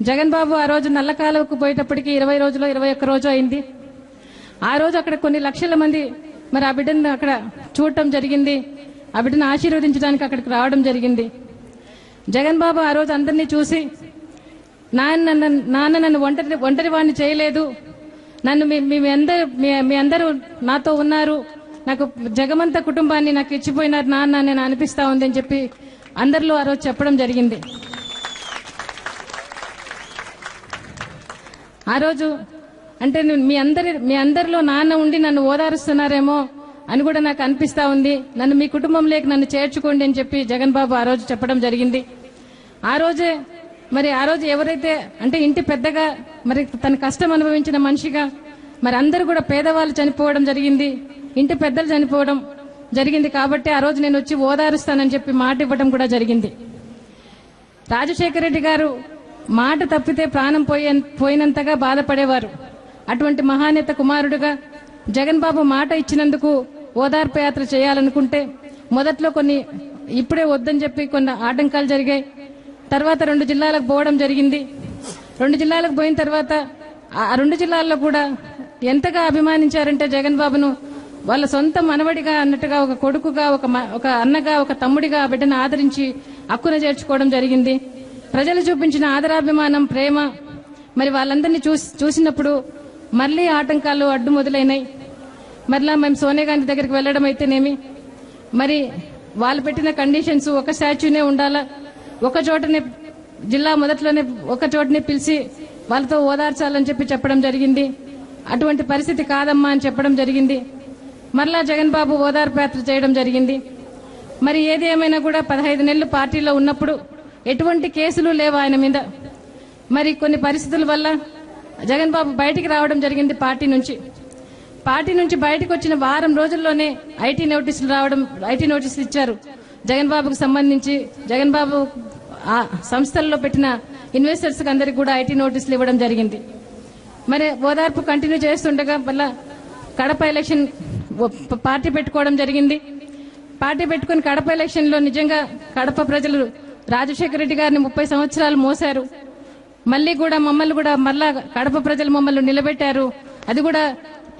జగన్ బాబు ఆ రోజు నల్ల కాలువకు పోయేటప్పటికి 20 రోజులు 21 రోజు అయింది. ఆ రోజు అక్కడ కొన్ని లక్షల మంది మరి ఆ బిడ్డను అక్కడ చూడటం జరిగింది. ఆ బిడ్డను ఆశీర్వదించడానికి అక్కడికి రావడం జరిగింది. జగన్ బాబు ఆ రోజు అందరినీ చూసి నాన్న నన్ను ఒంటరి వాడిని చేయలేదు, నన్ను మీ అందరూ నాతో ఉన్నారు, నాకు జగమంత కుటుంబాన్ని నాకు ఇచ్చిపోయినారు నాన్న నేను అనిపిస్తా ఉంది అని చెప్పి అందరిలో ఆ రోజు చెప్పడం జరిగింది. ఆ రోజు అంటే మీ అందరిలో నాన్న ఉండి నన్ను ఓదారుస్తున్నారేమో అని కూడా నాకు అనిపిస్తా ఉంది, నన్ను మీ కుటుంబంలోకి నన్ను చేర్చుకోండి అని చెప్పి జగన్ బాబు ఆ రోజు చెప్పడం జరిగింది. ఆ రోజు ఎవరైతే అంటే ఇంటి పెద్దగా మరి తన కష్టం అనుభవించిన మనిషిగా మరి అందరూ కూడా పేదవాళ్ళు చనిపోవడం జరిగింది, ఇంటి పెద్దలు చనిపోవడం జరిగింది కాబట్టి ఆ రోజు నేను వచ్చి ఓదారుస్తానని చెప్పి మాట ఇవ్వడం కూడా జరిగింది. రాజశేఖర రెడ్డి గారు మాట తప్పితే ప్రాణం పోయినంతగా బాధపడేవారు. అటువంటి మహానేత కుమారుడుగా జగన్ బాబు మాట ఇచ్చినందుకు ఓదార్పు యాత్ర చేయాలనుకుంటే మొదట్లో ఇప్పుడే వద్దని చెప్పి కొన్ని ఆటంకాలు జరిగాయి. తర్వాత 2 జిల్లాలకు పోవడం జరిగింది. 2 జిల్లాలకు పోయిన తర్వాత ఆ 2 జిల్లాల్లో కూడా ఎంతగా అభిమానించారంటే జగన్ బాబును వాళ్ళ సొంత మనవడిగా అన్నట్టుగా ఒక కొడుకుగా ఒక అన్నగా ఒక తమ్ముడిగా ఆ బిడ్డను ఆదరించి హక్కున చేర్చుకోవడం జరిగింది. ప్రజలు చూపించిన ఆదరాభిమానం ప్రేమ మరి వాళ్ళందరినీ చూసినప్పుడు మళ్లీ ఆటంకాలు అడ్డు మొదలైనాయి. మరలా మేము సోనియా గాంధీ దగ్గరికి వెళ్లడం అయితేనేమి మరి వాళ్ళు పెట్టిన కండిషన్స్ ఒక స్టాచ్యూనే ఉండాలా, ఒక చోటనే జిల్లా మొదట్లోనే ఒక చోటనే పిలిచి వాళ్ళతో ఓదార్చాలని చెప్పడం జరిగింది. అటువంటి పరిస్థితి కాదమ్మా అని చెప్పడం జరిగింది. మరలా జగన్ బాబు ఓదార్పు యాత్ర చేయడం జరిగింది. మరి ఏది ఏమైనా కూడా 15 నెలలు పార్టీలో ఉన్నప్పుడు ఎటువంటి కేసులు లేవు ఆయన మీద. మరి కొన్ని పరిస్థితుల వల్ల జగన్ బాబు బయటికి రావడం జరిగింది పార్టీ నుంచి బయటకు వచ్చిన వారం రోజుల్లోనే ఐటీ నోటీసులు ఇచ్చారు జగన్ బాబుకు సంబంధించి. జగన్ బాబు ఆ సంస్థల్లో పెట్టిన ఇన్వెస్టర్స్ కి అందరికి కూడా ఐటీ నోటీసులు ఇవ్వడం జరిగింది. మరి ఓదార్పు కంటిన్యూ చేస్తుండగా మళ్ళా కడప ఎలక్షన్ పార్టీ పెట్టుకోవడం జరిగింది. పార్టీ పెట్టుకుని కడప ఎలక్షన్ లో నిజంగా కడప ప్రజలు రాజశేఖర రెడ్డి గారిని 30 సంవత్సరాలు మోసారు. మళ్ళీ కూడా మళ్ళా కడప ప్రజలు మమ్మల్ని నిలబెట్టారు. అది కూడా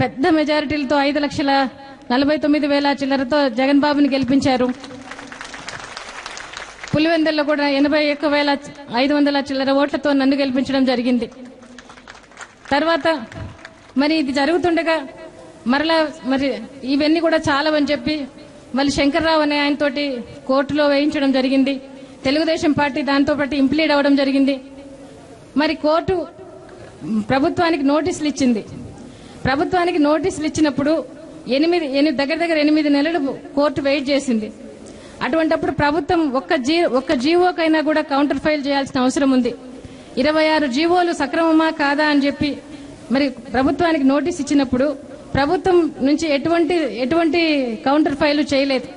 పెద్ద మెజారిటీలతో 5,49,000 చిల్లరతో జగన్ బాబుని గెలిపించారు. పులివెందుల్లో కూడా 81,500 చిల్లర ఓట్లతో నన్ను గెలిపించడం జరిగింది. తర్వాత మరి ఇది జరుగుతుండగా మరి ఇవన్నీ కూడా చాలవని చెప్పి మళ్ళీ శంకర్రావు అనే ఆయనతోటి కోర్టులో వేయించడం జరిగింది. తెలుగుదేశం పార్టీ దాంతో పాటు ఇంప్లీడ్ అవ్వడం జరిగింది. మరి కోర్టు ప్రభుత్వానికి నోటీసులు ఇచ్చింది. ప్రభుత్వానికి నోటీసులు ఇచ్చినప్పుడు దగ్గర 8 నెలలు కోర్టు వెయిట్ చేసింది. అటువంటిప్పుడు ప్రభుత్వం ఒక్క జీవోకైనా కూడా కౌంటర్ ఫైల్ చేయాల్సిన అవసరం ఉంది. 26 జీవోలు సక్రమమా కాదా అని చెప్పి మరి ప్రభుత్వానికి నోటీస్ ఇచ్చినప్పుడు ప్రభుత్వం నుంచి ఎటువంటి కౌంటర్ ఫైల్ చేయలేదు.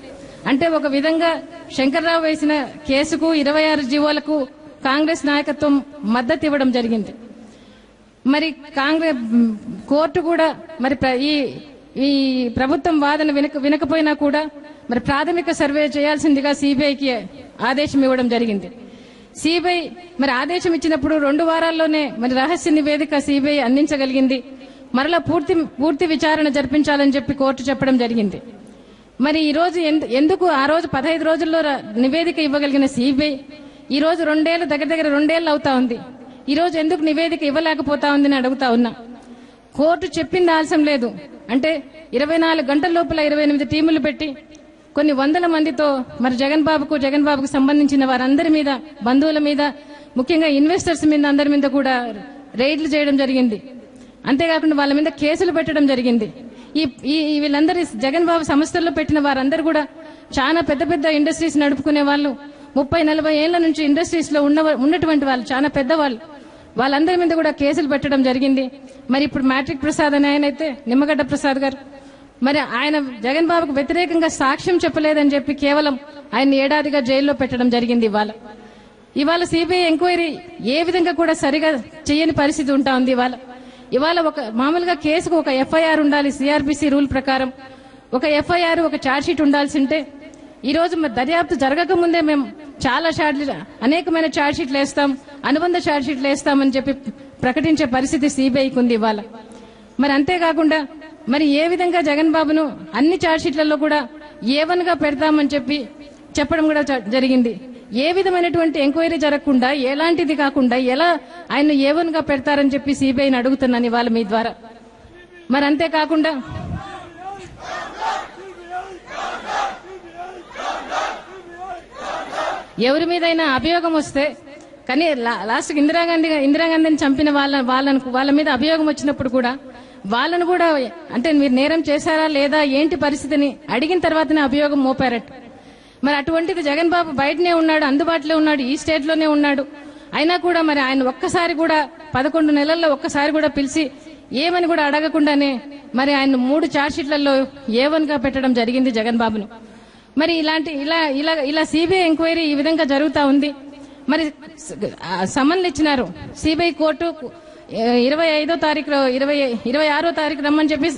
అంటే ఒక విధంగా శంకర్రావు వేసిన కేసుకు 26 జీవోలకు కాంగ్రెస్ నాయకత్వం మద్దతు ఇవ్వడం జరిగింది. మరి కోర్టు కూడా మరి ఈ ప్రభుత్వం వాదన వినకపోయినా కూడా మరి ప్రాథమిక సర్వే చేయాల్సిందిగా సిబిఐకి ఆదేశం ఇవ్వడం జరిగింది. సిబిఐ మరి ఆదేశం ఇచ్చినప్పుడు 2 వారాల్లోనే మరి రహస్య నివేదిక సిబిఐ అందించగలిగింది. మరలా పూర్తి విచారణ జరిపించాలని చెప్పి కోర్టు చెప్పడం జరిగింది. మరి ఈ రోజు ఎందుకు ఆ రోజు 15 రోజుల్లో నివేదిక ఇవ్వగలిగిన సిబిఐ ఈ రోజు దగ్గర 2 ఏళ్లు అవుతా ఉంది. ఈ రోజు ఎందుకు నివేదిక ఇవ్వలేకపోతా ఉందని అడుగుతా ఉన్నా. కోర్టు చెప్పింది ఆలస్యం లేదు. అంటే 24 గంటల లోపల 28 టీములు పెట్టి కొన్ని వందల మందితో మరి జగన్ బాబుకు సంబంధించిన వారందరి మీద, బంధువుల మీద, ముఖ్యంగా ఇన్వెస్టర్స్ మీద అందరి మీద కూడా రైడ్లు చేయడం జరిగింది. అంతేకాకుండా వాళ్ళ మీద కేసులు పెట్టడం జరిగింది. వీళ్ళందరి జగన్ బాబు సంస్థల్లో పెట్టిన వారందరూ కూడా చాలా పెద్ద ఇండస్ట్రీస్ నడుపుకునే వాళ్ళు, 30-40 ఏళ్ల నుంచి ఇండస్ట్రీస్ లో ఉన్నటువంటి వాళ్ళు, చాలా పెద్దవాళ్ళు, వాళ్ళందరి మీద కూడా కేసులు పెట్టడం జరిగింది. మరి ఇప్పుడు మ్యాట్రిక్ ప్రసాద్ అని ఆయన అయితే నిమ్మగడ్డ ప్రసాద్ గారు మరి ఆయన జగన్ బాబుకు వ్యతిరేకంగా సాక్ష్యం చెప్పలేదని చెప్పి కేవలం ఆయన ఏడాదిగా జైల్లో పెట్టడం జరిగింది. ఇవాళ సిబిఐ ఎంక్వైరీ ఏ విధంగా కూడా సరిగా చేయని పరిస్థితి ఉంటా ఉంది. ఇవాళ ఒక మామూలుగా కేసుకు ఒక ఎఫ్ఐఆర్ ఉండాలి. సిఆర్బిసి రూల్ ప్రకారం ఒక ఎఫ్ఐఆర్, ఒక ఛార్జ్ షీట్ ఉండాల్సి ఉంటే ఈ రోజు దర్యాప్తు జరగక ముందే మేము చాలా అనేకమైన ఛార్జ్ షీట్లు వేస్తాం, అనుబంధ ఛార్జ్ షీట్లు వేస్తామని చెప్పి ప్రకటించే పరిస్థితి సిబిఐకి ఉంది ఇవాళ. మరి అంతేకాకుండా మరి ఏ విధంగా జగన్ బాబును అన్ని ఛార్జ్ షీట్లలో కూడా A1 గా పెడతామని చెప్పి చెప్పడం కూడా జరిగింది. ఏ విధమైనటువంటి ఎంక్వైరీ జరగకుండా ఎలాంటిది కాకుండా ఎలా ఆయన A1 గా పెడతారని చెప్పి సిబిఐని అడుగుతున్నాను ఇవాళ మీ ద్వారా. మరి అంతేకాకుండా ఎవరి మీదైనా అభియోగం వస్తే కానీ లాస్ట్ ఇందిరాగాంధీని చంపిన వాళ్ళ మీద అభియోగం వచ్చినప్పుడు కూడా వాళ్ళను కూడా అంటే మీరు నేరం చేశారా లేదా ఏంటి పరిస్థితిని అడిగిన తర్వాతనే అభియోగం మోపారట. మరి అటువంటిది జగన్ బాబు బయటనే ఉన్నాడు, అందుబాటులో ఉన్నాడు, ఈ స్టేట్ లోనే ఉన్నాడు. అయినా కూడా మరి ఆయన ఒక్కసారి కూడా 11 నెలల్లో ఒక్కసారి కూడా పిలిచి ఏమని కూడా అడగకుండానే మరి ఆయన 3 ఛార్జ్ షీట్లలో A1 గా పెట్టడం జరిగింది జగన్ బాబును. మరి ఇలా సిబిఐ ఎంక్వైరీ ఈ విధంగా జరుగుతా ఉంది. మరి సమన్లు ఇచ్చినారు సిబిఐ కోర్టు 26వ తారీఖు రమ్మని చెప్పి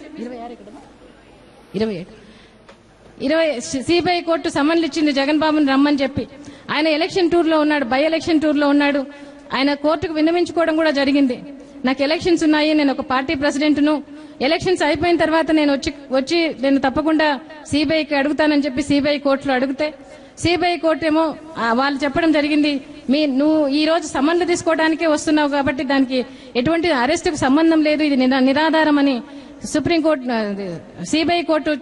27 సిబిఐ కోర్టు సమన్లు ఇచ్చింది జగన్ బాబుని రమ్మని చెప్పి. ఆయన ఎలక్షన్ టూర్ లో ఉన్నాడు, బై ఎలక్షన్ టూర్ లో ఉన్నాడు. ఆయన కోర్టుకు విన్నవించుకోవడం కూడా జరిగింది. నాకు ఎలక్షన్స్ ఉన్నాయి, నేను ఒక పార్టీ ప్రెసిడెంట్ను, ఎలక్షన్స్ అయిపోయిన తర్వాత నేను నేను తప్పకుండా సిబిఐకి అడుగుతానని చెప్పి సిబిఐ కోర్టులో అడిగితే సిబిఐ కోర్టు ఏమో వాళ్ళు చెప్పడం జరిగింది, నువ్వు ఈ రోజు సమన్లు తీసుకోవడానికే వస్తున్నావు కాబట్టి దానికి ఎటువంటి అరెస్టుకు సంబంధం లేదు, ఇది నిరాధారం అని సుప్రీంకోర్టు సిబిఐ కోర్టు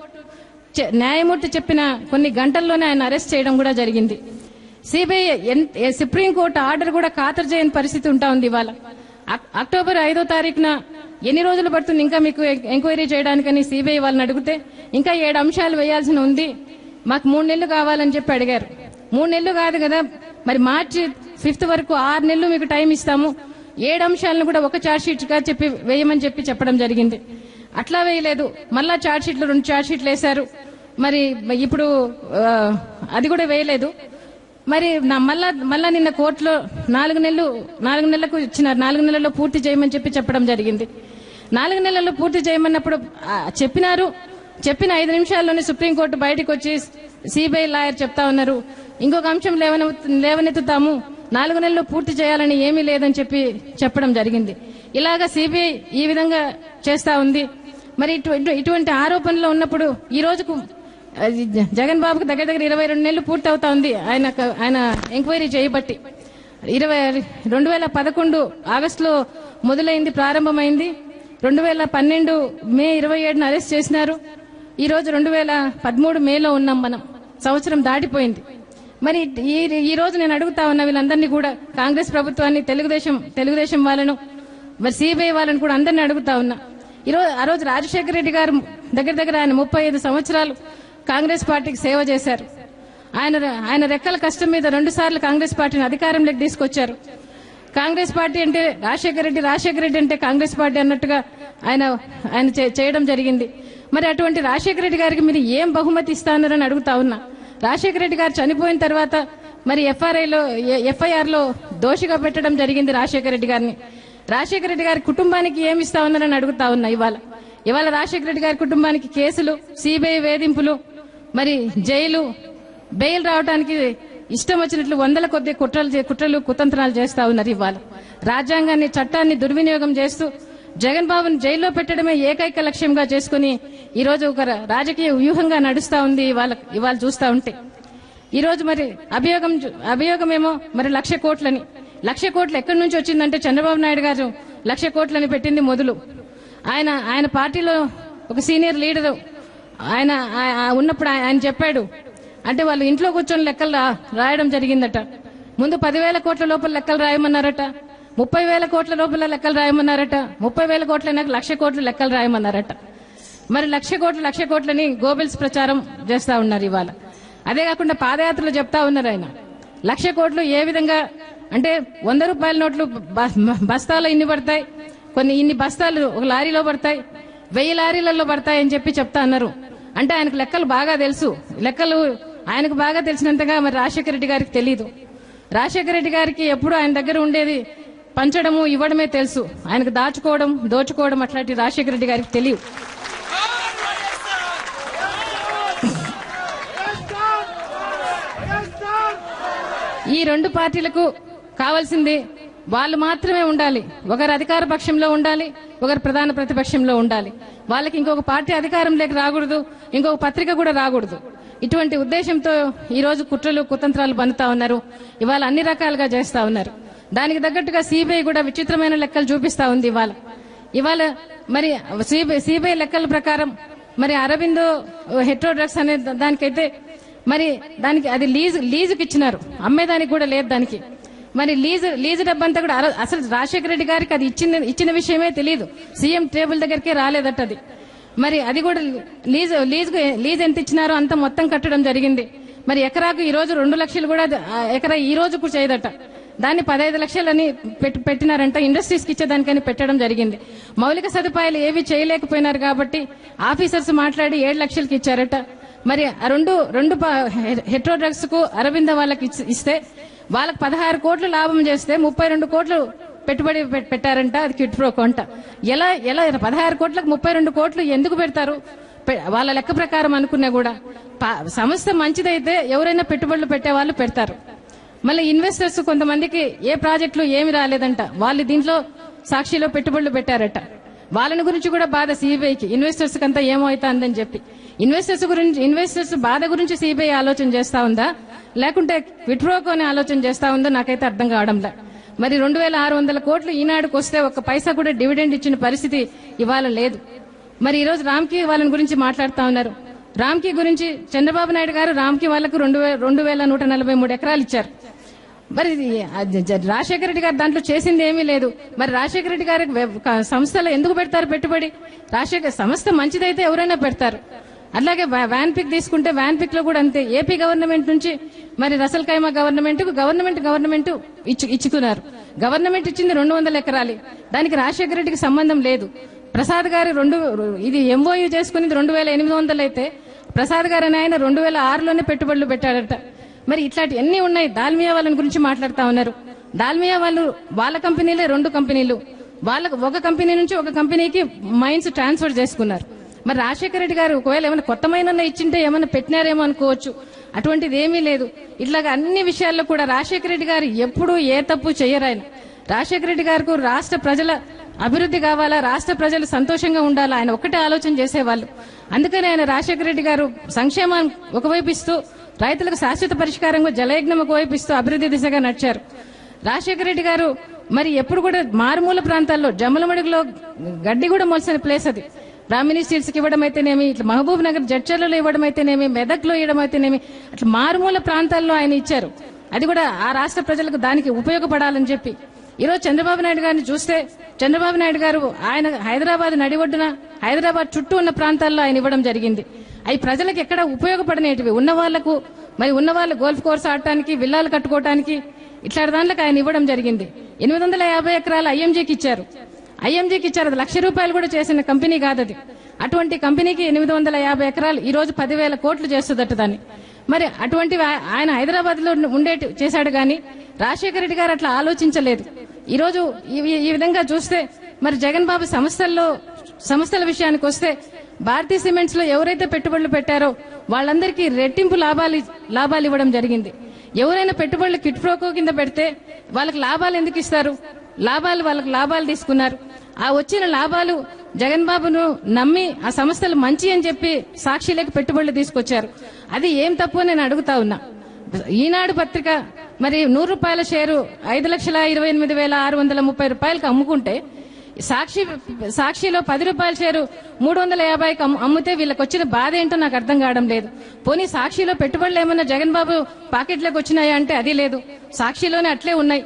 న్యాయమూర్తి చెప్పిన కొన్ని గంటల్లోనే ఆయన అరెస్ట్ చేయడం కూడా జరిగింది. సిబిఐ సుప్రీంకోర్టు ఆర్డర్ కూడా ఖాతరు చేయని పరిస్థితి ఉంటా ఉంది ఇవాళ. అక్టోబర్ 5వ తారీఖున ఎన్ని రోజులు పడుతుంది ఇంకా మీకు ఎంక్వైరీ చేయడానికని సిబిఐ వాళ్ళని అడిగితే ఇంకా 7 అంశాలు వేయాల్సి ఉంది, మాకు 3 నెలలు కావాలని చెప్పి అడిగారు. 3 నెలలు కాదు కదా, మరి మార్చి 5th వరకు 6 నెలలు మీకు టైం ఇస్తాము, 7 అంశాలను కూడా ఒక ఛార్జ్ షీట్ గా చెప్పి వేయమని చెప్పడం జరిగింది. అట్లా వేయలేదు, మళ్ళా ఛార్జ్ షీట్లు 2 ఛార్జ్ షీట్లు వేశారు. మరి ఇప్పుడు అది కూడా వేయలేదు. మరి మళ్ళా నిన్న కోర్టులో 4 నెలలకు ఇచ్చినారు, 4 నెలల్లో పూర్తి చేయమని చెప్పడం జరిగింది. 4 నెలల్లో పూర్తి చేయమన్నప్పుడు చెప్పిన 5 నిమిషాల్లోనే సుప్రీంకోర్టు బయటకు వచ్చి సిబిఐ లాయర్ చెప్తా ఉన్నారు, ఇంకొక అంశం లేవనెత్తుతాము, 4 నెలల్లో పూర్తి చేయాలని ఏమీ లేదని చెప్పడం జరిగింది. ఇలాగా సిబిఐ ఈ విధంగా చేస్తా ఉంది. మరి ఇటువంటి ఆరోపణలు ఉన్నప్పుడు ఈ రోజుకు జగన్ బాబుకు దగ్గర 22 నెలలు పూర్తి అవుతా ఉంది ఆయన ఎంక్వైరీ చేయబట్టి. 2011 ఆగస్టులో మొదలైంది, ప్రారంభమైంది. 2012 మే 27న అరెస్ట్ చేసినారు. ఈ రోజు 2013 మేలో ఉన్నాం మనం, సంవత్సరం దాటిపోయింది. మరి ఈ రోజు నేను అడుగుతా ఉన్నా వీళ్ళందరినీ కూడా, కాంగ్రెస్ ప్రభుత్వాన్ని, తెలుగుదేశం వాళ్ళను, మరి సిబిఐ వాళ్ళని కూడా అందరినీ అడుగుతా ఉన్నా. ఆ రోజు రాజశేఖర రెడ్డి గారు దగ్గర ఆయన 35 సంవత్సరాలు కాంగ్రెస్ పార్టీకి సేవ చేశారు. ఆయన రెక్కల కష్టం మీద 2 సార్లు కాంగ్రెస్ పార్టీని అధికారంలోకి తీసుకొచ్చారు. కాంగ్రెస్ పార్టీ అంటే రాజశేఖర రెడ్డి అంటే కాంగ్రెస్ పార్టీ అన్నట్టుగా ఆయన చేయడం జరిగింది. మరి అటువంటి రాజశేఖర రెడ్డి గారికి మీరు ఏం బహుమతి ఇస్తానని అడుగుతా ఉన్నా. రాజశేఖర రెడ్డి గారు చనిపోయిన తర్వాత మరి ఎఫ్ఐఆర్ లో దోషిగా పెట్టడం జరిగింది రాజశేఖర రెడ్డి గారిని. రాజశేఖర రెడ్డి గారి కుటుంబానికి ఏమి ఇస్తా ఉన్నారని అడుగుతా ఉన్నా. ఇవాళ రాజశేఖర రెడ్డి గారి కుటుంబానికి కేసులు, సిబిఐ వేధింపులు, మరి జైలు, బెయిల్ రావడానికి ఇష్టం వచ్చినట్లు 100ల కొద్ది కుట్రలు కుతంత్రాలు చేస్తా ఉన్నారు. ఇవాళ రాజ్యాంగాన్ని, చట్టాన్ని దుర్వినియోగం చేస్తూ జగన్ బాబుని జైల్లో పెట్టడమే ఏకైక లక్ష్యంగా చేసుకుని ఈ రోజు ఒక రాజకీయ వ్యూహంగా నడుస్తా ఉంది. ఇవాళ చూస్తా ఉంటే ఈ రోజు మరి అభియోగమేమో మరి 1,00,000 కోట్లని. 1,00,000 కోట్లు ఎక్కడి నుంచి వచ్చిందంటే చంద్రబాబు నాయుడు గారు 1,00,000 కోట్లని పెట్టింది మొదలు. ఆయన పార్టీలో ఒక సీనియర్ లీడరు ఆయన ఉన్నప్పుడు ఆయన చెప్పాడు, అంటే వాళ్ళు ఇంట్లో కూర్చొని లెక్కలు రాయడం జరిగిందట. ముందు 10,000 కోట్ల లోపల లెక్కలు రాయమన్నారట, 30,000 కోట్ల లోపల లెక్కలు రాయమన్నారట, 30,000 కోట్లైనాక 1,00,000 కోట్ల లెక్కలు రాయమన్నారట. మరి 1,00,000 కోట్లని గోబెల్స్ ప్రచారం చేస్తా ఉన్నారు ఇవాళ. అదే కాకుండా పాదయాత్రలు చెప్తా ఉన్నారు ఆయన 1,00,000 కోట్లు ఏ విధంగా అంటే 100 రూపాయల నోట్లు బస్తాలో ఇన్ని పడతాయి, కొన్ని ఇన్ని బస్తాలు ఒక లారీలో పడతాయి, 1000 లారీలలో పడతాయని చెప్తా అన్నారు. అంటే ఆయనకు లెక్కలు బాగా తెలుసు. లెక్కలు ఆయనకు బాగా తెలిసినంతగా మరి రాజశేఖర రెడ్డి గారికి తెలియదు. రాజశేఖర రెడ్డి గారికి ఎప్పుడు ఆయన దగ్గర ఉండేది పంచడము, ఇవ్వడమే తెలుసు. ఆయనకు దాచుకోవడం, దోచుకోవడం అట్లాంటి రాజశేఖర రెడ్డి గారికి తెలియదు. ఈ రెండు పార్టీలకు కావాల్సింది వాళ్ళు మాత్రమే ఉండాలి. ఒకరు అధికార పక్షంలో ఉండాలి, ఒకరు ప్రధాన ప్రతిపక్షంలో ఉండాలి. వాళ్ళకి ఇంకొక పార్టీ అధికారంలోకి రాకూడదు, ఇంకొక పత్రిక కూడా రాకూడదు. ఇటువంటి ఉద్దేశంతో ఈ రోజు కుట్రలు కుతంత్రాలు పన్నుతా ఉన్నారు. ఇవాళ అన్ని రకాలుగా చేస్తా ఉన్నారు. దానికి తగ్గట్టుగా సిబిఐ కూడా విచిత్రమైన లెక్కలు చూపిస్తా ఉంది. ఇవాళ మరి సిబిఐ లెక్కల ప్రకారం మరి అరబిందో హెట్రో డ్రగ్స్ అనే దానికైతే మరి దానికి అది లీజుకి ఇచ్చినారు, అమ్మేదానికి కూడా లేదు దానికి. మరి లీజు డబ్బంతా కూడా అసలు రాజశేఖర రెడ్డి గారికి అది ఇచ్చిన విషయమే తెలియదు, సీఎం టేబుల్ దగ్గరికే రాలేదట అది. మరి అది కూడా లీజ్ ఎంత ఇచ్చినారో అంత మొత్తం కట్టడం జరిగింది. మరి ఎకరాకు ఈ రోజు 2 లక్షలు కూడా ఎకరా ఈ రోజు కూడా చేయదట. దాన్ని 15 లక్షలని పెట్టినారంట, ఇండస్ట్రీస్ కి ఇచ్చేదానికని పెట్టడం జరిగింది. మౌలిక సదుపాయాలు ఏవి చేయలేకపోయినారు కాబట్టి ఆఫీసర్స్ మాట్లాడి 7 లక్షలకి ఇచ్చారట. మరి రెండు హెట్రో డ్రగ్స్ కు అరవింద వాళ్ళకి ఇస్తే వాళ్ళకి 16 కోట్లు లాభం చేస్తే 32 కోట్లు పెట్టుబడి పెట్టారంట. అది క్విట్ ప్రో కొంట. ఎలా 16 కోట్లకు 32 కోట్లు ఎందుకు పెడతారు? వాళ్ళ లెక్క ప్రకారం అనుకున్నా కూడా సంస్థ మంచిదైతే ఎవరైనా పెట్టుబడులు పెట్టే వాళ్ళు పెడతారు. మళ్ళీ ఇన్వెస్టర్స్ కొంతమందికి ఏ ప్రాజెక్టులు ఏమి రాలేదంట, వాళ్ళు దీంట్లో సాక్షిలో పెట్టుబడులు పెట్టారట. వాళ్ళని గురించి కూడా బాధ సిబిఐకి, ఇన్వెస్టర్స్ కంతా ఏమవుతుందని చెప్పి. ఇన్వెస్టర్స్ బాధ గురించి సిబిఐ ఆలోచన చేస్తా ఉందా, లేకుంటే విట్రోకోని ఆలోచన చేస్తా ఉందో నాకైతే అర్థం కావడంలే. మరి 2600 కోట్లు ఈనాడుకు వస్తే ఒక్క పైసా కూడా డివిడెండ్ ఇచ్చిన పరిస్థితి ఇవాళ లేదు. మరి ఈ రోజు రామ్కి వాళ్ళని గురించి మాట్లాడుతా ఉన్నారు. రామ్కి గురించి చంద్రబాబు నాయుడు గారు రామ్కి వాళ్లకు 2143 ఎకరాలు ఇచ్చారు. మరి రాజశేఖర రెడ్డి గారు దాంట్లో చేసింది ఏమీ లేదు. మరి రాజశేఖర రెడ్డి గారి సంస్థలో ఎందుకు పెడతారు పెట్టుబడి? సంస్థ మంచిదైతే ఎవరైనా పెడతారు. అలాగే వ్యాన్ పిక్ తీసుకుంటే వ్యాన్ పిక్ లో కూడా అంతే. ఏపీ గవర్నమెంట్ నుంచి మరి రసల్ ఖైమా గవర్నమెంట్ ఇచ్చుకున్నారు. గవర్నమెంట్ ఇచ్చింది 200 ఎకరాలు. దానికి రాజశేఖర రెడ్డికి సంబంధం లేదు. ప్రసాద్ గారు ఇది ఎంఓయూ చేసుకునేది 2800 అయితే ప్రసాద్ గారు అని ఆయన 2006లోనే పెట్టుబడులు పెట్టాడట. మరి ఇట్లాంటి ఎన్ని ఉన్నాయి. దాల్మియా వాళ్ళని గురించి మాట్లాడుతా ఉన్నారు. దాల్మియా వాళ్ళ కంపెనీలే 2 కంపెనీలు, వాళ్ళకు ఒక కంపెనీ నుంచి ఒక కంపెనీకి మైన్స్ ట్రాన్స్ఫర్ చేసుకున్నారు. మరి రాజశేఖర రెడ్డి గారు ఒకవేళ ఏమైనా కొత్త మైన్ ఇచ్చింటే ఏమైనా పెట్టినారేమో అనుకోవచ్చు. అటువంటిది ఏమీ లేదు. ఇట్లాగా అన్ని విషయాల్లో కూడా రాజశేఖర రెడ్డి గారు ఎప్పుడూ ఏ తప్పు చేయరు. ఆయన రాజశేఖర రెడ్డి గారికి రాష్ట్ర ప్రజల అభివృద్ధి కావాలా, రాష్ట్ర ప్రజలు సంతోషంగా ఉండాలా, ఆయన ఒక్కటే ఆలోచన చేసేవాళ్ళు. అందుకని ఆయన రాజశేఖర రెడ్డి గారు సంక్షేమాన్ని ఒకవైపు ఇస్తూ, రైతులకు శాశ్వత పరిష్కారంగా జలయజ్ఞం ఒకవైపు ఇస్తూ అభివృద్ధి దిశగా నడిచారు. రాజశేఖర రెడ్డి గారు మరి ఎప్పుడు కూడా మారుమూల ప్రాంతాల్లో జమ్మలమడుగులో గడ్డి కూడా మొలిసిన ప్లేస్ అది. బ్రాహ్మణి స్టీల్స్ కి ఇవ్వడం అయితేనేమి, ఇట్లా మహబూబ్ నగర్ జడ్చర్లలో ఇవ్వడం అయితేనేమి, మెదక్లో ఇవ్వడం అయితేనేమి, అట్లా మారుమూల ప్రాంతాల్లో ఆయన ఇచ్చారు. అది కూడా ఆ రాష్ట్ర ప్రజలకు దానికి ఉపయోగపడాలని చెప్పి. ఈరోజు చంద్రబాబు నాయుడు గారిని చూస్తే చంద్రబాబు నాయుడు గారు ఆయన హైదరాబాద్ నడిఒడ్డున హైదరాబాద్ చుట్టూ ఉన్న ప్రాంతాల్లో ఆయన ఇవ్వడం జరిగింది. అవి ప్రజలకు ఎక్కడ ఉపయోగపడనేటివి. ఉన్నవాళ్ళు గోల్ఫ్ కోర్స్ ఆడటానికి, విల్లాలు కట్టుకోవటానికి, ఇట్లాంటి దాంట్లకు ఆయన ఇవ్వడం జరిగింది. 850 ఎకరాలు ఐఎంజీకి ఇచ్చారు. అది ₹1,00,000 కూడా చేసిన కంపెనీ కాదది. అటువంటి కంపెనీకి 850 ఎకరాలు ఈ రోజు 10,000 కోట్లు చేస్తుందట దాన్ని. మరి అటువంటివి ఆయన హైదరాబాద్ లో చేశాడు గాని రాజశేఖర రెడ్డి గారు అట్లా ఆలోచించలేదు. ఈ రోజు ఈ విధంగా చూస్తే మరి జగన్ బాబు సంస్థల విషయానికి వస్తే భారతీయ సిమెంట్స్ లో ఎవరైతే పెట్టుబడులు పెట్టారో వాళ్ళందరికీ రెట్టింపు లాభాలు ఇవ్వడం జరిగింది. ఎవరైనా పెట్టుబడులు కిట్ ప్రోకో కింద పెడితే వాళ్ళకి లాభాలు ఎందుకు ఇస్తారు? వాళ్ళకి లాభాలు తీసుకున్నారు. ఆ వచ్చిన లాభాలు జగన్ బాబును నమ్మి ఆ సంస్థలు మంచి అని చెప్పి సాక్షిలోకి పెట్టుబడులు తీసుకొచ్చారు. అది ఏం తప్పు నేను అడుగుతా ఉన్నా. ఈనాడు పత్రిక మరి ₹100 షేరు ₹5,28,630 అమ్ముకుంటే సాక్షిలో ₹10 షేరు ₹350కి అమ్మితే వీళ్ళకి వచ్చిన బాధ ఏంటో నాకు అర్థం కావడం లేదు. పోనీ సాక్షిలో పెట్టుబడులు ఏమన్నా జగన్ బాబు పాకెట్లోకి వచ్చినాయా అంటే అది లేదు. సాక్షిలోనే అట్లే ఉన్నాయి,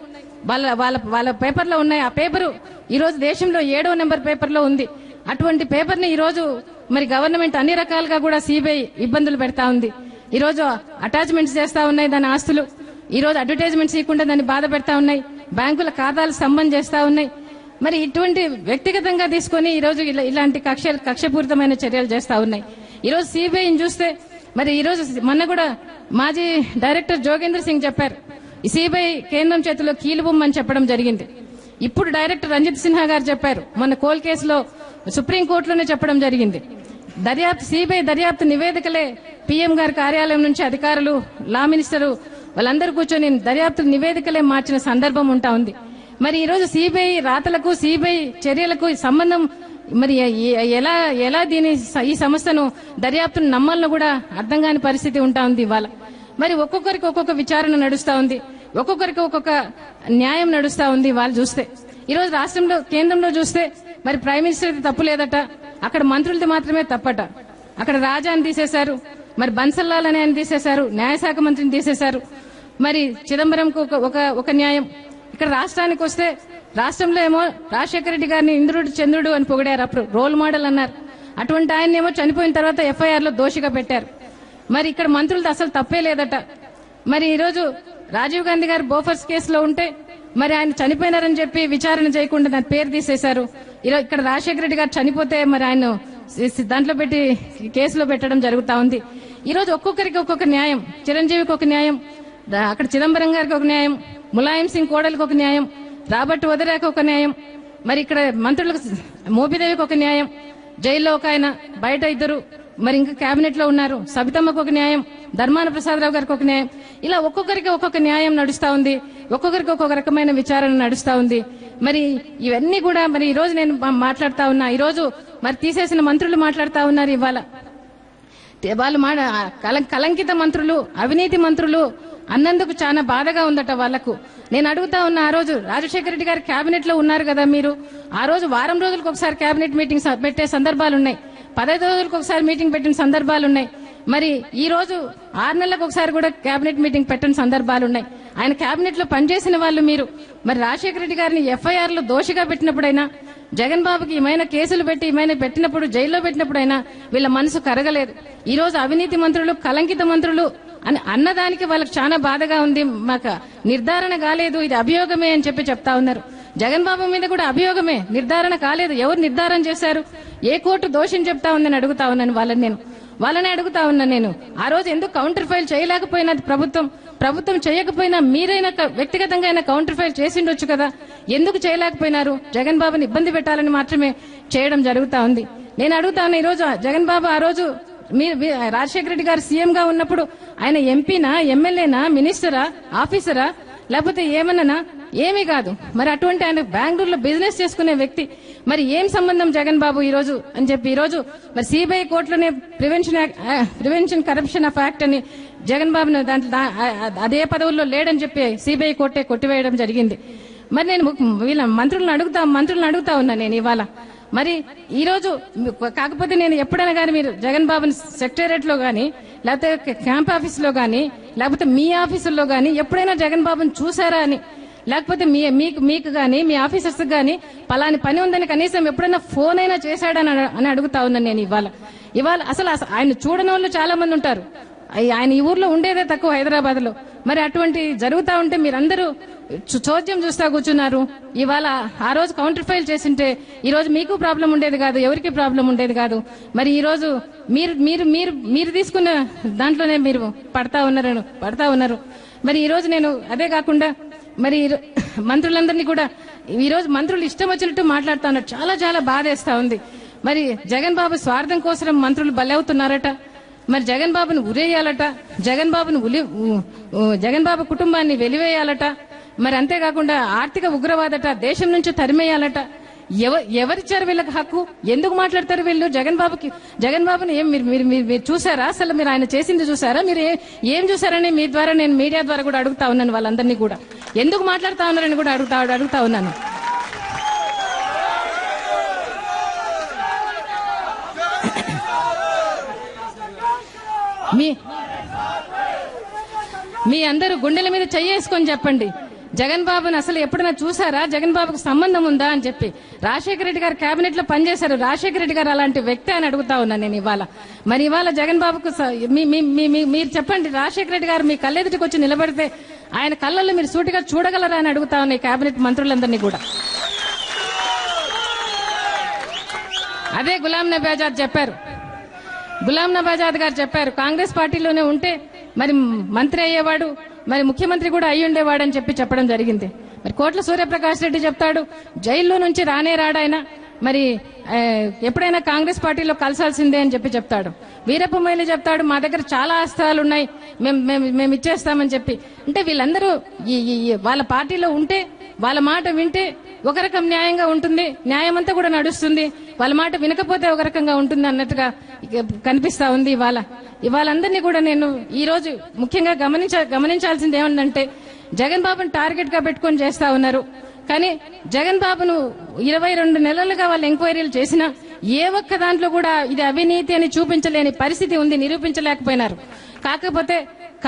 వాళ్ళ పేపర్లో ఉన్నాయి. ఆ పేపరు ఈ రోజు దేశంలో 7వ నెంబర్ పేపర్లో ఉంది. అటువంటి పేపర్ ని ఈ రోజు మరి గవర్నమెంట్ అన్ని రకాలుగా కూడా సిబిఐ ఇబ్బందులు పెడతా ఉంది. ఈ రోజు అటాచ్మెంట్స్ చేస్తా ఉన్నాయి దాని ఆస్తులు. ఈ రోజు అడ్వర్టైజ్మెంట్స్ ఇవ్వకుండా దాన్ని బాధ పెడతా ఉన్నాయి. బ్యాంకుల ఖాతాలు స్తంభం చేస్తా ఉన్నాయి. మరి ఇటువంటి వ్యక్తిగతంగా తీసుకుని ఈ రోజు ఇలాంటి కక్షపూరితమైన చర్యలు చేస్తా ఉన్నాయి. ఈ రోజు సిబిఐని చూస్తే మరి ఈ రోజు మొన్న కూడా మాజీ డైరెక్టర్ జోగేంద్ర సింగ్ చెప్పారు, ఈ సిబిఐ కేంద్రం చేతిలో కీలుబొమ్మని చెప్పడం జరిగింది. ఇప్పుడు డైరెక్టర్ రంజిత్ సిన్హా గారు చెప్పారు, మొన్న కోల్ కేసులో సుప్రీంకోర్టులోనే చెప్పడం జరిగింది. సిబిఐ దర్యాప్తు నివేదికలే పీఎం గారి కార్యాలయం నుంచి అధికారులు, లా మినిస్టరు వాళ్ళందరూ కూర్చొని దర్యాప్తు నివేదికలే మార్చిన సందర్భం ఉంటా ఉంది. మరి ఈ రోజు సిబిఐ రాతలకు సిబిఐ చర్యలకు సంబంధం మరి ఎలా ఈ సంస్థను దర్యాప్తును నమ్మాలను కూడా అర్థం కాని పరిస్థితి ఉంటా ఉంది ఇవాళ. మరి ఒక్కొక్కరికి ఒక్కొక్క విచారణ నడుస్తా ఉంది, ఒక్కొక్కరికి ఒక్కొక్క న్యాయం నడుస్తా ఉంది. వాళ్ళు చూస్తే ఈ రోజు రాష్ట్రంలో కేంద్రంలో చూస్తే మరి ప్రైమ్ మినిస్టర్ తప్పు లేదట, అక్కడ మంత్రులది మాత్రమే తప్పట. అక్కడ రాజాని తీసేశారు, మరి బన్సల్లాల్ అని ఆయన తీసేశారు, న్యాయశాఖ మంత్రిని తీసేశారు. మరి చిదంబరంకు ఒక న్యాయం. ఇక్కడ రాష్ట్రానికి వస్తే రాష్ట్రంలో ఏమో రాజశేఖర రెడ్డి గారిని ఇంద్రుడు చంద్రుడు అని పొగిడారు, అప్పుడు రోల్ మోడల్ అన్నారు. అటువంటి ఆయన ఏమో చనిపోయిన తర్వాత ఎఫ్ఐఆర్ లో దోషిగా పెట్టారు. మరి ఇక్కడ మంత్రులది అసలు తప్పే లేదట. మరి ఈ రోజు రాజీవ్ గాంధీ గారు బోఫర్స్ కేసులో ఉంటే మరి ఆయన చనిపోయినారని చెప్పి విచారణ చేయకుండా దాని పేరు తీసేశారు. ఈరోజు ఇక్కడ రాజశేఖర రెడ్డి గారు చనిపోతే మరి ఆయన దాంట్లో పెట్టి కేసులో పెట్టడం జరుగుతా ఉంది. ఈ రోజు ఒక్కొక్కరికి ఒక్కొక్క న్యాయం. చిరంజీవికి ఒక న్యాయం, అక్కడ చిదంబరం గారికి ఒక న్యాయం, ములాయం సింగ్ కోడలికి ఒక న్యాయం, రాబర్ట్ వదరాకి ఒక న్యాయం, మరి ఇక్కడ మంత్రులకు మోపిదేవికి ఒక న్యాయం, జైల్లో ఒక ఆయన, బయట ఇద్దరు, మరి ఇంకా కేబినెట్ లో ఉన్నారు, సబితమ్మకు ఒక న్యాయం, ధర్మాన ప్రసాదరావు గారికి ఒక న్యాయం. ఇలా ఒక్కొక్కరికి ఒక్కొక్క న్యాయం నడుస్తా ఉంది, ఒక్కొక్కరికి ఒక్కొక్క రకమైన విచారణ నడుస్తా ఉంది. మరి ఇవన్నీ కూడా మరి ఈ రోజు నేను మాట్లాడుతా ఉన్నా. ఈ రోజు మరి తీసేసిన మంత్రులు మాట్లాడుతా ఉన్నారు. ఇవాళ వాళ్ళు కలంకిత మంత్రులు, అవినీతి మంత్రులు అన్నందుకు చాలా బాధగా ఉందట వాళ్లకు. నేను అడుగుతా ఉన్నా, ఆ రోజు రాజశేఖర రెడ్డి గారు కేబినెట్ లో ఉన్నారు కదా మీరు, ఆ రోజు వారం రోజులకు ఒకసారి కేబినెట్ మీటింగ్ పెట్టే సందర్భాలున్నాయి, 15 రోజులకు ఒకసారి మీటింగ్ పెట్టిన సందర్భాలున్నాయి. మరి ఈ రోజు 6 నెలలకు ఒకసారి కూడా కేబినెట్ మీటింగ్ పెట్టిన సందర్భాలున్నాయి. ఆయన కేబినెట్ లో పనిచేసిన వాళ్ళు మీరు. మరి రాజశేఖర రెడ్డి గారిని ఎఫ్ఐఆర్ లో దోషిగా పెట్టినప్పుడైనా, జగన్ బాబుకి ఏమైనా కేసులు పెట్టి ఏమైనా పెట్టినప్పుడు, జైల్లో పెట్టినప్పుడైనా వీళ్ళ మనసు కరగలేదు. ఈ రోజు అవినీతి మంత్రులు, కలంకిత మంత్రులు అని అన్నదానికి వాళ్ళకి చాలా బాధగా ఉంది. మాకు నిర్ధారణ కాలేదు, ఇది అభియోగమే అని చెప్పి చెప్తా ఉన్నారు. జగన్ బాబు మీద కూడా అభియోగమే, నిర్ధారణ కాలేదు. ఎవరు నిర్ధారణ చేశారు? ఏ కోర్టు దోషిని చెప్తా ఉందని అడుగుతా ఉన్నాను వాళ్ళని అడుగుతా ఉన్నా నేను. ఆ రోజు ఎందుకు కౌంటర్ ఫైల్ చేయలేకపోయినది ప్రభుత్వం చేయకపోయినా మీరైనా వ్యక్తిగతంగా అయినా కౌంటర్ ఫైల్ చేసిండొచ్చు కదా, ఎందుకు చేయలేకపోయినారు? జగన్ బాబుని ఇబ్బంది పెట్టాలని మాత్రమే చేయడం జరుగుతా ఉంది. నేను అడుగుతాను, ఈ రోజు జగన్ బాబు ఆ రోజు రాజశేఖర రెడ్డి గారు సీఎం గా ఉన్నప్పుడు ఆయన ఎంపీనా, ఎమ్మెల్యేనా, మినిస్టరా, ఆఫీసరా, లేకపోతే ఏమన్నా? ఏమీ కాదు. మరి అటువంటి ఆయన బెంగళూరులో బిజినెస్ చేసుకునే వ్యక్తి, మరి ఏం సంబంధం జగన్ బాబు ఈ రోజు అని చెప్పి ఈ రోజు మరి సిబిఐ కోర్టులోనే ప్రివెన్షన్ కరప్షన్ ఆఫ్ యాక్ట్ అని జగన్ బాబును దాంట్లో అదే పదవుల్లో లేడని చెప్పి సిబిఐ కోర్టే కొట్టివేయడం జరిగింది. మరి నేను వీళ్ళ మంత్రులను అడుగుతా ఉన్నా నేను ఇవాళ. మరి ఈ రోజు కాకపోతే నేను ఎప్పుడైనా కానీ మీరు జగన్ బాబుని సెక్రటేరియట్ లో గానీ, లేకపోతే క్యాంప్ ఆఫీస్ లో గానీ, లేకపోతే మీ ఆఫీసుల్లో గానీ ఎప్పుడైనా జగన్ బాబుని చూసారా అని, లేకపోతే మీకు గానీ మీ ఆఫీసర్స్ గానీ పలాని పని ఉందని కనీసం ఎప్పుడైనా ఫోన్ అయినా చేశాడని అడుగుతా ఉన్నాను నేను ఇవాళ. అసలు ఆయన చూడని వాళ్ళు చాలా మంది ఉంటారు. ఆయన ఈ ఊర్లో ఉండేదే తక్కువ, హైదరాబాద్ లో. మరి అటువంటి జరుగుతా ఉంటే మీరందరూ చోద్యం చూస్తా కూర్చున్నారు. ఇవాళ ఆ రోజు కౌంటర్ ఫైల్ చేసింటే ఈ రోజు మీకు ప్రాబ్లం ఉండేది కాదు, ఎవరికి ప్రాబ్లం ఉండేది కాదు. మరి ఈ రోజు మీరు తీసుకున్న దాంట్లోనే మీరు పడతా ఉన్నారు. మరి ఈ రోజు నేను అదే కాకుండా మరి మంత్రులందరినీ కూడా ఈ రోజు మంత్రులు ఇష్టం వచ్చినట్టు మాట్లాడుతా ఉన్నారు. చాలా చాలా బాధేస్తా ఉంది. మరి జగన్ బాబు స్వార్థం కోసం మంత్రులు బలవుతున్నారట. మరి జగన్ బాబును ఉరేయాలట, జగన్ బాబు కుటుంబాన్ని వెలివేయాలట. మరి అంతేకాకుండా ఆర్థిక ఉగ్రవాదట, దేశం నుంచి తరిమేయాలట. ఎవరిచ్చారు వీళ్ళకి హక్కు? ఎందుకు మాట్లాడతారు వీళ్ళు? జగన్ బాబుని ఏం మీరు చూసారా? అసలు మీరు ఆయన చేసింది చూసారా? మీరు ఏం చూసారని మీ ద్వారా నేను మీడియా ద్వారా కూడా అడుగుతా ఉన్నాను. వాళ్ళందరినీ కూడా ఎందుకు మాట్లాడుతా ఉన్నారని కూడా అడుగుతా ఉన్నాను. మీ అందరూ గుండెల మీద చెయ్యేసుకొని చెప్పండి, జగన్ బాబుని అసలు ఎప్పుడైనా చూసారా? జగన్ బాబుకు సంబంధం ఉందా అని చెప్పి. రాజశేఖర రెడ్డి గారు కేబినెట్ లో పనిచేశారు. రాజశేఖర రెడ్డి గారు అలాంటి వ్యక్తి అని అడుగుతా ఉన్నాను నేను ఇవాళ. మరి ఇవాళ జగన్ బాబుకు మీరు చెప్పండి, రాజశేఖర రెడ్డి గారు మీ కళ్ళెదుటికి వచ్చి నిలబడితే ఆయన కళ్ళల్లో మీరు సూటిగా చూడగలరా అని అడుగుతా ఉన్నాయి కేబినెట్ మంత్రులందరినీ కూడా. అదే గులాం నబీ ఆజాద్ గారు చెప్పారు, కాంగ్రెస్ పార్టీలోనే ఉంటే మరి మంత్రి అయ్యేవాడు, మరి ముఖ్యమంత్రి కూడా అయ్యి ఉండేవాడని చెప్పడం జరిగింది. మరి కోట్ల సూర్యప్రకాష్ రెడ్డి చెప్తాడు, జైల్లో నుంచి రాడాయన, మరి ఎప్పుడైనా కాంగ్రెస్ పార్టీలో కలసాల్సిందే అని చెప్తాడు. వీరప్ప మొయిలీ చెప్తాడు మా దగ్గర చాలా ఆస్త్రాలు ఉన్నాయి, మేము ఇచ్చేస్తామని చెప్పి. అంటే వీళ్ళందరూ వాళ్ళ పార్టీలో ఉంటే వాళ్ళ మాట వింటే ఒక రకం న్యాయంగా ఉంటుంది, న్యాయం అంతా కూడా నడుస్తుంది. వాళ్ళ మాట వినకపోతే ఒక రకంగా ఉంటుంది అన్నట్టుగా కనిపిస్తా ఉంది. ఇవాళ అందరినీ కూడా నేను ఈ రోజు ముఖ్యంగా గమనించాల్సింది ఏమంటే జగన్ బాబును టార్గెట్ గా పెట్టుకొని చేస్తా ఉన్నారు. కానీ జగన్ బాబును 22 నెలలుగా వాళ్ళు ఎంక్వైరీలు చేసినా ఏ ఒక్క దాంట్లో కూడా ఇది అవినీతి అని చూపించలేని పరిస్థితి ఉంది, నిరూపించలేకపోయినారు. కాకపోతే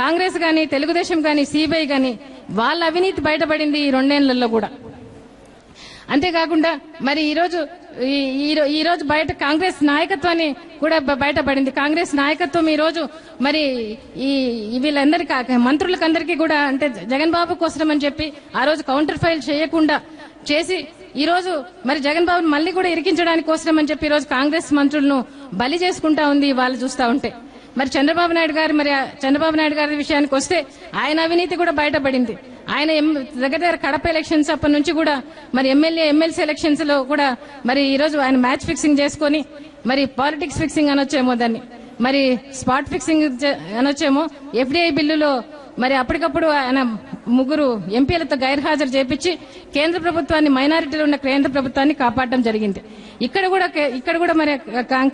కాంగ్రెస్ గాని తెలుగుదేశం గాని సిబిఐ గాని వాళ్ళ అవినీతి బయటపడింది ఈ 2 ఏళ్లలో కూడా. అంతేకాకుండా మరి ఈ రోజు బయట కాంగ్రెస్ నాయకత్వాన్ని కూడా బయటపడింది. కాంగ్రెస్ నాయకత్వం ఈ రోజు మరి వీళ్ళందరికీ మంత్రులకందరికీ కూడా అంటే జగన్ బాబు కోసం అని చెప్పి ఆ రోజు కౌంటర్ ఫైల్ చేయకుండా చేసి ఈ రోజు మరి జగన్ బాబును మళ్ళీ కూడా ఇరికించడానికి కోసం అని చెప్పి ఈ రోజు కాంగ్రెస్ మంత్రులను బలి చేసుకుంటా ఉంది వాళ్ళు చూస్తా ఉంటే. మరి చంద్రబాబు నాయుడు గారి విషయానికి వస్తే ఆయన అవినీతి కూడా బయటపడింది. ఆయన దగ్గర కడప ఎలక్షన్స్ అప్పటి నుంచి కూడా మరి ఎమ్మెల్సీ ఎలక్షన్స్ లో కూడా మరి ఈ రోజు ఆయన మ్యాచ్ ఫిక్సింగ్ చేసుకుని మరి పాలిటిక్స్ ఫిక్సింగ్ అనొచ్చేమో దాన్ని, మరి స్పాట్ ఫిక్సింగ్ అనొచ్చేమో. ఎఫ్డీఐ బిల్లులో మరి అప్పటికప్పుడు ఆయన 3 ఎంపీలతో గైర్హాజరు చేపించి కేంద్ర ప్రభుత్వాన్ని, మైనారిటీలో ఉన్న కేంద్ర ప్రభుత్వాన్ని కాపాడడం జరిగింది. ఇక్కడ కూడా మరి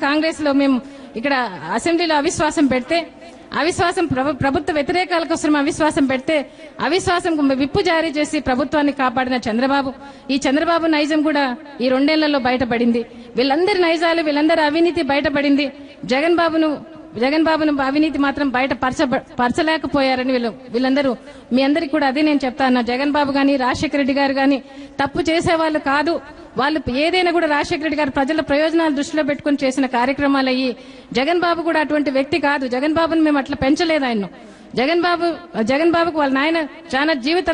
కాంగ్రెస్ లో మేము ఇక్కడ అసెంబ్లీలో అవిశ్వాసం పెడితే ప్రభుత్వ వ్యతిరేకాల కోసం అవిశ్వాసం పెడితే అవిశ్వాసం విప్పు జారీ చేసి ప్రభుత్వాన్ని కాపాడిన ఈ చంద్రబాబు నైజం కూడా ఈ 2 ఏళ్లలో బయటపడింది. వీళ్ళందరి నైజాలు, వీళ్ళందరి అవినీతి బయటపడింది. జగన్ బాబును అవినీతి మాత్రం బయట పరచలేకపోయారని వీళ్ళందరూ మీ అందరికి కూడా అదే నేను చెప్తా ఉన్నా. జగన్ బాబు గాని రాజశేఖర రెడ్డి గారు గాని తప్పు చేసేవాళ్ళు కాదు. వాళ్ళు ఏదైనా కూడా రాజశేఖర రెడ్డి గారు ప్రజల ప్రయోజనాలు దృష్టిలో పెట్టుకుని చేసిన కార్యక్రమాలు అయ్యి జగన్ బాబు కూడా అటువంటి వ్యక్తి కాదు. జగన్ బాబుని మేము అట్లా పెంచలేదు. ఆయన్ను జగన్ బాబుకు వాళ్ళ నాయన చాలా జీవిత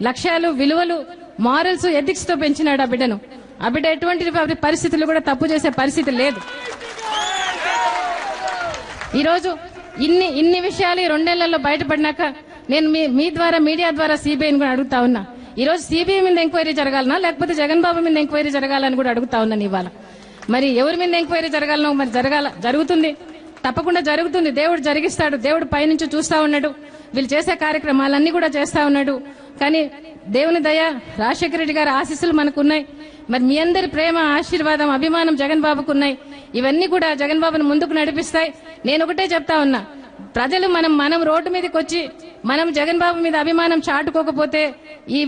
లక్ష్యాలు, విలువలు, మారల్స్, ఎథిక్స్ తో పెంచినాడు ఆ బిడ్డను. ఆ బిడ్డ ఎటువంటి పరిస్థితులు కూడా తప్పు చేసే పరిస్థితి లేదు. ఈ రోజు ఇన్ని విషయాలు 2 ఏళ్లలో బయటపడినాక నేను మీ ద్వారా మీడియా ద్వారా సిబిఐని కూడా అడుగుతా ఉన్నా. ఈ రోజు సిబిఐ మీద ఎంక్వైరీ జరగాలనా లేకపోతే జగన్ బాబు మీద ఎంక్వైరీ జరగాలని కూడా అడుగుతా ఉన్నాను ఇవాళ. మరి ఎవరి మీద ఎంక్వైరీ జరగాలనో మరి జరుగుతుంది, తప్పకుండా జరుగుతుంది. దేవుడు జరిగిస్తాడు. దేవుడు పైనుంచి చూస్తా ఉన్నాడు. వీళ్ళు చేసే కార్యక్రమాలన్నీ కూడా చేస్తా ఉన్నాడు. కానీ దేవుని దయ, రాజశేఖర రెడ్డి గారి ఆశీస్సులు మనకున్నాయి. మరి మీ అందరి ప్రేమ, ఆశీర్వాదం, అభిమానం జగన్ బాబుకు ఉన్నాయి. ఇవన్నీ కూడా జగన్ బాబును ముందుకు నడిపిస్తాయి. నేను ఒకటే చెప్తా ఉన్నా, ప్రజలు మనం రోడ్డు మీదకి వచ్చి మనం జగన్ బాబు మీద అభిమానం చాటుకోకపోతే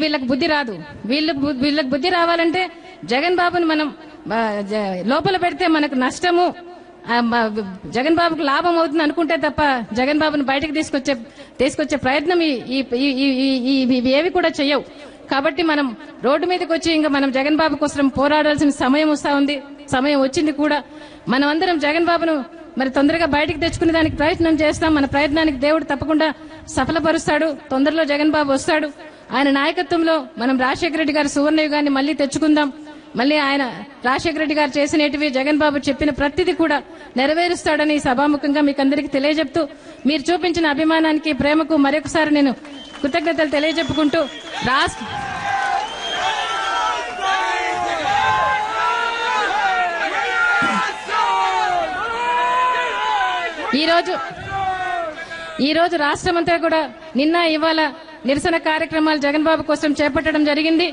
వీళ్ళకి బుద్ధి రాదు. వీళ్ళకి బుద్ధి రావాలంటే జగన్ బాబును మనం లోపల పెడితే మనకు నష్టము, జగన్ బాబుకు లాభం అవుతుంది అనుకుంటే తప్ప జగన్ బాబును బయటకు తీసుకొచ్చే ప్రయత్నం ఏవి కూడా చెయ్యవు. కాబట్టి మనం రోడ్డు మీదకి వచ్చి ఇంకా మనం జగన్ బాబు కోసం పోరాడాల్సిన సమయం సమయం వచ్చింది కూడా. మనం అందరం జగన్ బాబును మరి తొందరగా బయటకు తెచ్చుకునే దానికి ప్రయత్నం చేస్తాం. మన ప్రయత్నానికి దేవుడు తప్పకుండా సఫలపరుస్తాడు. తొందరలో జగన్ బాబు వస్తాడు. ఆయన నాయకత్వంలో మనం రాజశేఖర రెడ్డి గారి సువర్ణ యుగాన్ని మళ్లీ తెచ్చుకుందాం. మళ్లీ ఆయన రాజశేఖర రెడ్డి గారు చేసినటివి జగన్ బాబు చెప్పిన ప్రతిదీ కూడా నెరవేరుస్తాడని సభాముఖంగా మీకు అందరికీ తెలియజెప్తూ మీరు చూపించిన అభిమానానికి, ప్రేమకు మరొకసారి నేను కృతజ్ఞతలు తెలియజెప్పుకుంటూ ఈ రోజు రాష్ట్రమంతా కూడా నిన్న ఇవాళ నిరసన కార్యక్రమాలు జగన్ బాబు కోసం చేపట్టడం జరిగింది.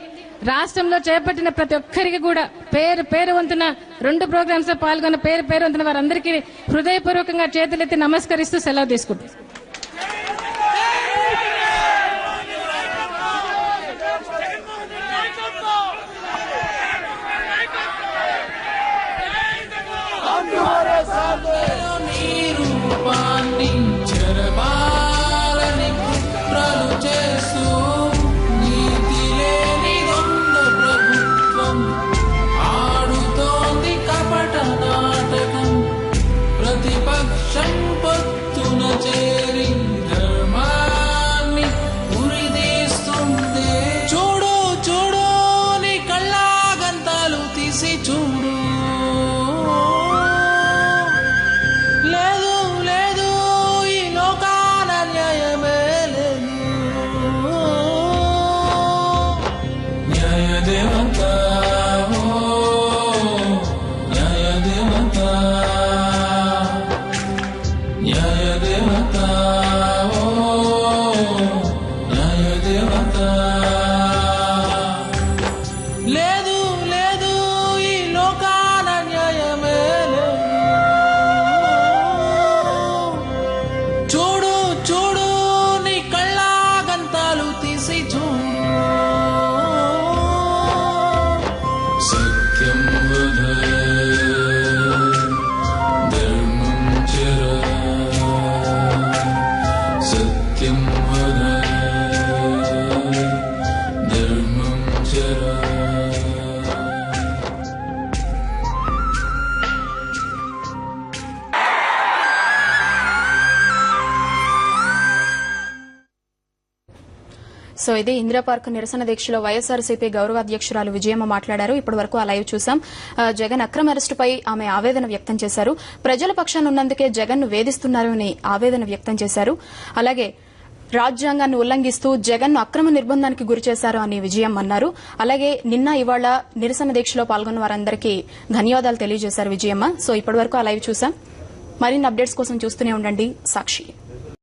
రాష్ట్రంలో చేపట్టిన ప్రతి ఒక్కరికి కూడా పేరు వంతున 2 ప్రోగ్రామ్స్ లో పాల్గొన్న పేరు వంతున వారందరికీ హృదయపూర్వకంగా చేతులెత్తి నమస్కరిస్తూ సెలవు తీసుకుంటారు. ప్రతిపక్షం పొత్తున చే सत्यं वद धर्मं चर सत्यं वद धर्मं चर సో ఇది ఇందిరా పార్క్ నిరసన దీక్షలో వైఎస్ఆర్సీపీ గౌరవ అధ్యక్షురాలు విజయమ్మ మాట్లాడారు. ఇప్పటి వరకు ఆ లైవ్ చూసాం. జగన్ అక్రమ అరెస్టుపై ఆమె ఆవేదన వ్యక్తం చేశారు. ప్రజల పక్షాన ఉన్నందుకే జగన్ ను వేధిస్తున్నారని ఆవేదన వ్యక్తం చేశారు. అలాగే రాజ్యాంగాన్ని ఉల్లంఘిస్తూ జగన్ ను అక్రమ నిర్బంధానికి గురి చేశారు అని విజయమ్మ అన్నారు. అలాగే నిన్న ఇవాళ నిరసన దీక్షలో పాల్గొన్న వారందరికీ ధన్యవాదాలు తెలియజేశారు విజయమ్మ. సో ఇప్పటి వరకు ఆ లైవ్ చూసాం. మరిన్ని అప్డేట్స్ కోసం చూస్తూనే ఉండండి సాక్షి.